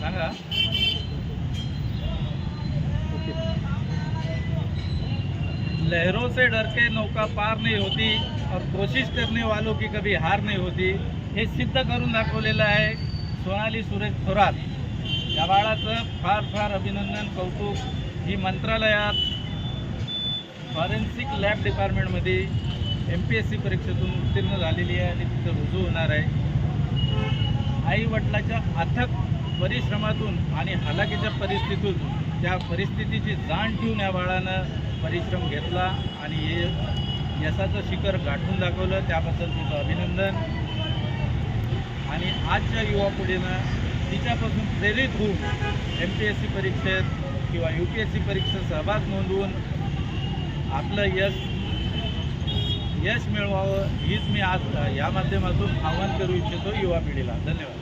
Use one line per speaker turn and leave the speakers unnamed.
सांगा। लहरों से डर के नौका पार नहीं होती और कोशिश करने वालों की कभी हार नहीं होती, हे सिद्ध करून दाखवलेलं आहे सोनाली सुरेश थोरात। या बाळाचं फार फार अभिनंदन, कौतुक। ही मंत्रालयात फॉरेन्सिक लॅब डिपार्टमेंटमध्ये MPSC परीक्षेतून उत्तीर्ण झालेली आहे आणि तिथं रुजू होणार आहे। आई वडिलांच्या अथक परिश्रमातून आणि हालाकीच्या परिस्थितीतून त्या परिस्थितीची जाण ठेवून या बाळानं परिश्रम घेतला आणि हे यशाचं शिखर गाठून दाखवलं, त्याबद्दल तुझं अभिनंदन। आणि आजच्या युवा पिढीनं तिच्यापासून प्रेरित होऊन MPSC परीक्षेत किंवा UPSC परीक्षेत सहभाग नोंदवून आपलं यश मिळवावं हीच मी आज या माध्यमातून आवाहन करू इच्छितो युवा पिढीला। धन्यवाद।